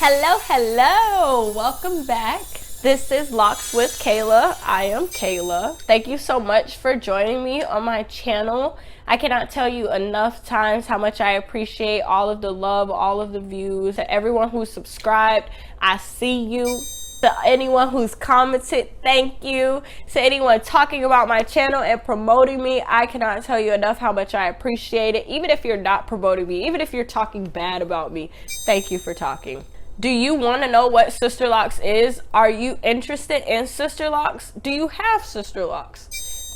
Hello, welcome back. This is Locswithkayla. I am Kayla. Thank you so much for joining me on my channel. I cannot tell you enough times how much I appreciate all of the love, all of the views. To everyone who's subscribed, I see you. To anyone who's commented, thank you. To anyone talking about my channel and promoting me, I cannot tell you enough how much I appreciate it. Even if you're not promoting me, even if you're talking bad about me, thank you for talking. Do you want to know what Sisterlocks is? Are you interested in Sisterlocks? Do you have Sisterlocks?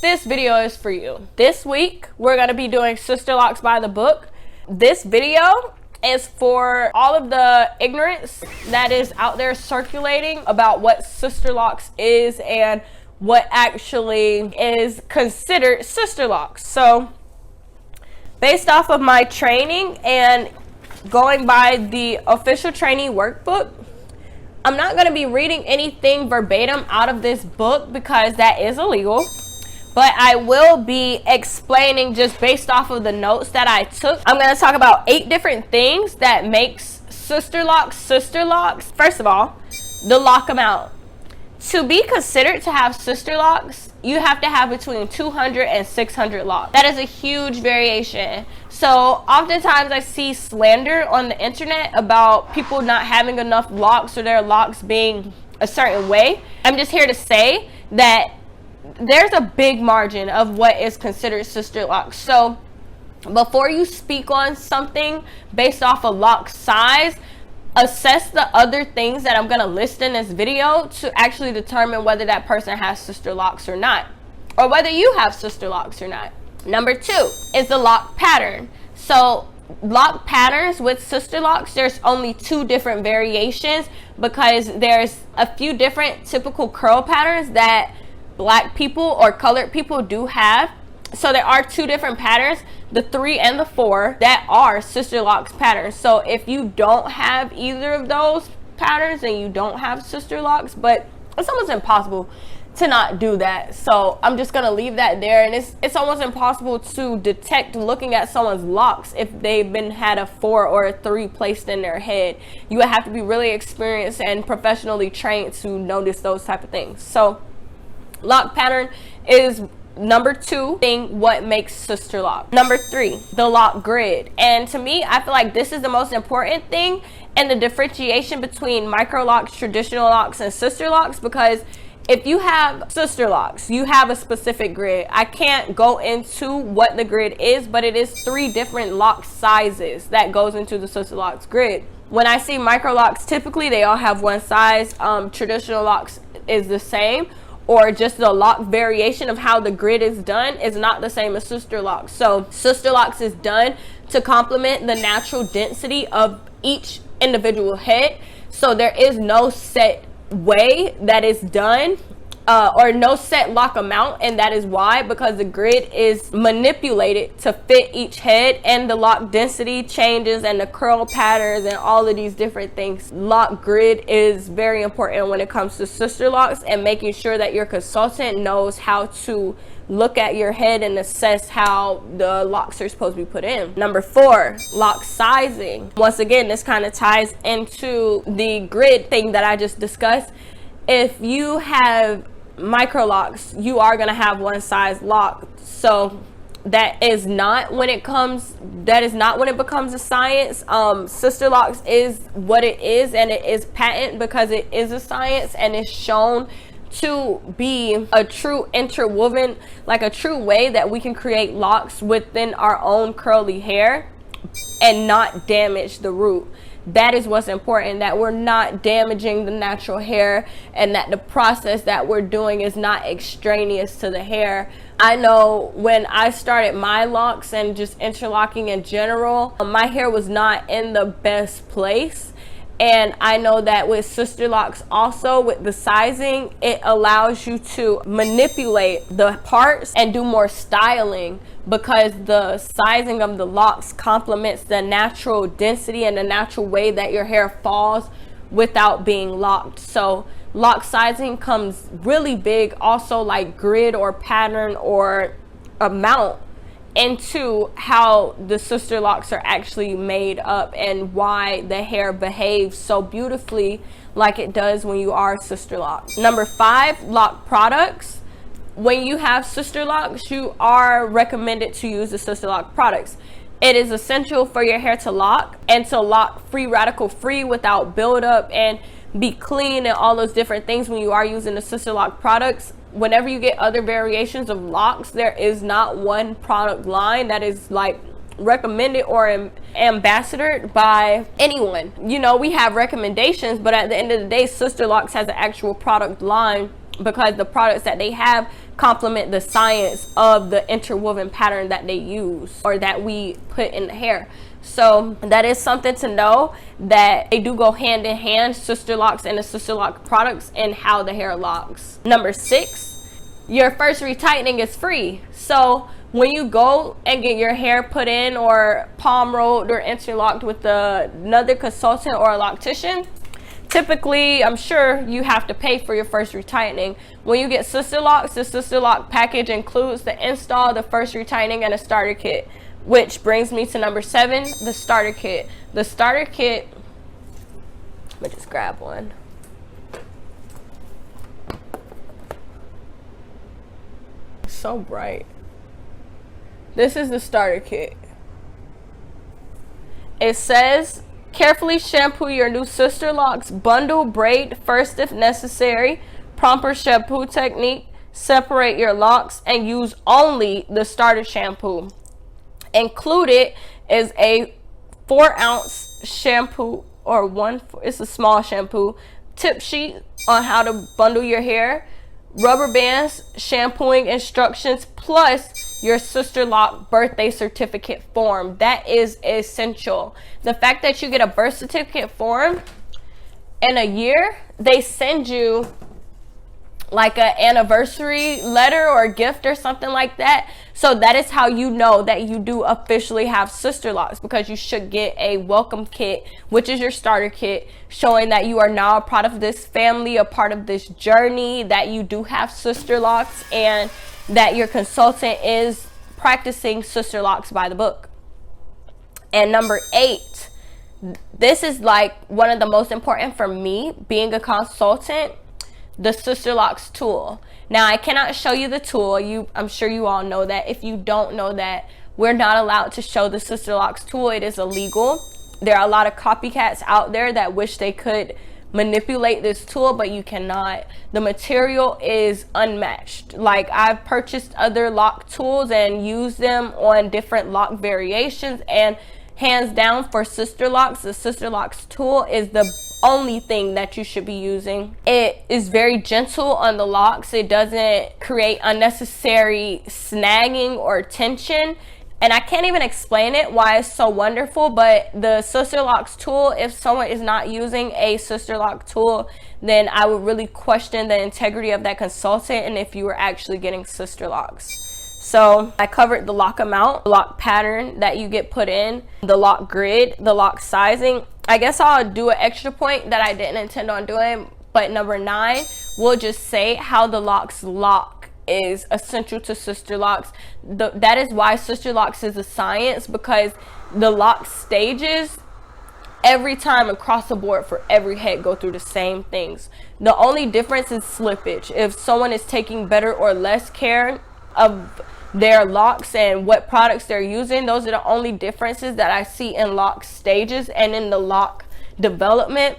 This video is for you. This week, we're going to be doing Sisterlocks by the book. This video is for all of the ignorance that is out there circulating about what Sisterlocks is and what actually is considered Sisterlocks. So, based off of my training and going by the official trainee workbook, I'm not going to be reading anything verbatim out of this book because that is illegal, but I will be explaining just based off of the notes that I took. I'm going to talk about 8 different things that makes Sisterlocks. First of all, the lock amount. To be considered to have Sisterlocks, you have to have between 200 and 600 locks. That is a huge variation. So oftentimes I see slander on the internet about people not having enough locks or their locks being a certain way. I'm just here to say that there's a big margin of what is considered Sisterlocks. So before you speak on something based off of lock size, assess the other things that I'm going to list in this video to actually determine whether that person has Sisterlocks or not, or whether you have Sisterlocks or not. Number 2 is the lock pattern. So lock patterns with Sisterlocks, there's only 2 different variations because there's a few different typical curl patterns that black people or colored people do have. So there are 2 different patterns, the 3 and the 4, that are Sisterlocks patterns. So if you don't have either of those patterns, then you don't have Sisterlocks, but it's almost impossible to not do that. So I'm just gonna leave that there, and it's almost impossible to detect looking at someone's locks if they've had a 4 or a 3 placed in their head. You would have to be really experienced and professionally trained to notice those type of things. So lock pattern is number 2 thing what makes Sisterlock. Number 3, the lock grid. And to me, I feel like this is the most important thing and the differentiation between Microlocs, traditional locks, and Sisterlocks, because if you have Sisterlocks, you have a specific grid. I can't go into what the grid is, but it is 3 different lock sizes that goes into the Sisterlocks grid. When I see Microlocs, typically they all have one size. Traditional locks is the same, or just the lock variation of how the grid is done is not the same as Sisterlocks. So Sisterlocks is done to complement the natural density of each individual head. So there is no set way that is done or no set lock amount, and that is why, because the grid is manipulated to fit each head, and the lock density changes and the curl patterns and all of these different things. Lock grid is very important when it comes to Sisterlocks, and making sure that your consultant knows how to look at your head and assess how the locks are supposed to be put in. Number 4, lock sizing. Once again, this kind of ties into the grid thing that I just discussed. If you have Microlocs, you are going to have one size lock. So that is not when it becomes a science. Sisterlocks is what it is, and it is patent because it is a science and it's shown to be a true interwoven, like a true way that we can create locks within our own curly hair and not damage the root. That is what's important, that we're not damaging the natural hair, and that the process that we're doing is not extraneous to the hair. I know when I started my locks and just interlocking in general, my hair was not in the best place. And I know that with Sisterlocks also, with the sizing, it allows you to manipulate the parts and do more styling, because the sizing of the locks complements the natural density and the natural way that your hair falls without being locked. So lock sizing comes really big, also like grid or pattern or amount into how the sister locks are actually made up and why the hair behaves so beautifully like it does when you are sister locks. Number 5, lock products. When you have sister locks, you are recommended to use the Sisterlock products. It is essential for your hair to lock and to lock free radical free without buildup and be clean and all those different things when you are using the Sisterlock products. Whenever you get other variations of locks, there is not one product line that is like recommended or ambassadored by anyone. You know, we have recommendations, but at the end of the day, Sisterlocks has an actual product line because the products that they have complement the science of the interwoven pattern that they use or that we put in the hair. So that is something to know, that they do go hand in hand, Sisterlocks and the Sisterlock products, and how the hair locks. Number 6, your first retightening is free. So when you go and get your hair put in or palm rolled or interlocked with another consultant or a loctician, typically, I'm sure you have to pay for your first retightening. When you get Sisterlocks, the Sisterlock package includes the install, the first retightening, and a starter kit. Which brings me to number 7, the starter kit. The starter kit, let me just grab one. So bright. This is the starter kit. It says, carefully shampoo your new Sisterlocks, bundle, braid first if necessary, proper shampoo technique, separate your locks, and use only the starter shampoo. Included is a 4-ounce shampoo, or it's a small shampoo, tip sheet on how to bundle your hair, rubber bands, shampooing instructions, plus your Sisterlock birthday certificate form. That is essential. The fact that you get a birth certificate form in a year, they send you like an anniversary letter or a gift or something like that. So that is how you know that you do officially have Sisterlocks, because you should get a welcome kit, which is your starter kit, showing that you are now a part of this family, a part of this journey, that you do have Sisterlocks, and that your consultant is practicing Sisterlocks by the book. And number 8, this is like one of the most important for me being a consultant, the Sisterlocks tool. Now, I cannot show you the tool. I'm sure you all know that. If you don't know that, we're not allowed to show the Sisterlocks tool. It is illegal. There are a lot of copycats out there that wish they could manipulate this tool, but you cannot. The material is unmatched. Like, I've purchased other lock tools and used them on different lock variations, and hands down for Sisterlocks, the Sisterlocks tool is the only thing that you should be using. It is very gentle on the locks. It doesn't create unnecessary snagging or tension, and I can't even explain it why it's so wonderful. But the Sisterlocks tool, if someone is not using a Sisterlock tool, then I would really question the integrity of that consultant and if you were actually getting Sisterlocks. So I covered the lock amount, the lock pattern that you get put in, the lock grid, the lock sizing. I guess I'll do an extra point that I didn't intend on doing, but number 9, we'll just say how the locks lock is essential to Sisterlocks. That is why Sisterlocks is a science, because the lock stages every time across the board for every head go through the same things. The only difference is slippage. If someone is taking better or less care of their locks and what products they're using, those are the only differences that I see in lock stages and in the lock development.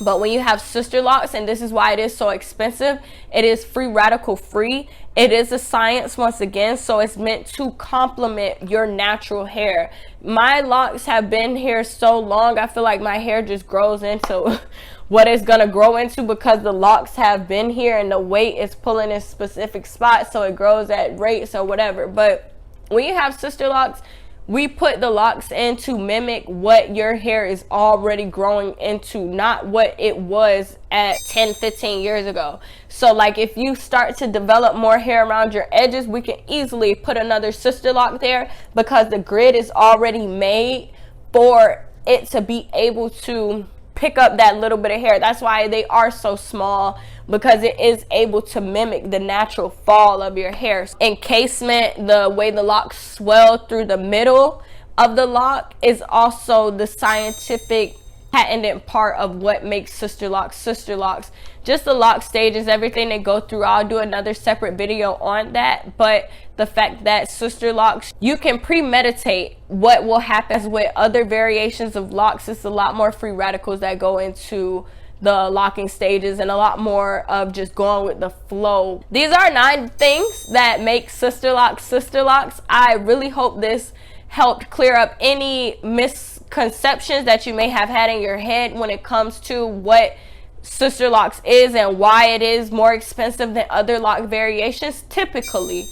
But when you have Sisterlocks, and this is why it is so expensive, it is free radical free. It is a science once again, so it's meant to complement your natural hair. My locks have been here so long, I feel like my hair just grows into what it's gonna grow into, because the locks have been here and the weight is pulling in specific spots, so it grows at rates or whatever. But when you have Sisterlocks, we put the locks in to mimic what your hair is already growing into, not what it was at 10-15 years ago. So like, if you start to develop more hair around your edges, we can easily put another Sisterlock there, because the grid is already made for it to be able to pick up that little bit of hair. That's why they are so small. because it is able to mimic the natural fall of your hair. Encasement, the way the locks swell through the middle of the lock, is also the scientific patented part of what makes Sisterlocks. Just the lock stages, everything they go through. I'll do another separate video on that, but the fact that Sisterlocks, you can premeditate what will happen. As with other variations of locks, it's a lot more free radicals that go into the locking stages and a lot more of just going with the flow. These are 9 things that make Sisterlocks. I really hope this helped clear up any misconceptions that you may have had in your head when it comes to what Sisterlocks is and why it is more expensive than other lock variations typically.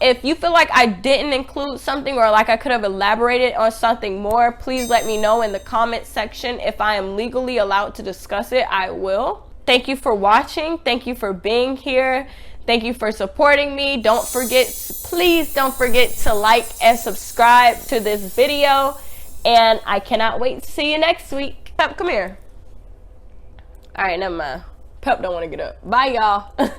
If you feel like I didn't include something, or like I could have elaborated on something more, please let me know in the comment section. If I am legally allowed to discuss it, I will. Thank you for watching. Thank you for being here. Thank you for supporting me. Don't forget, please don't forget to like and subscribe to this video. And I cannot wait to see you next week. Pep, come here. All right, never mind. Pep don't want to get up. Bye, y'all.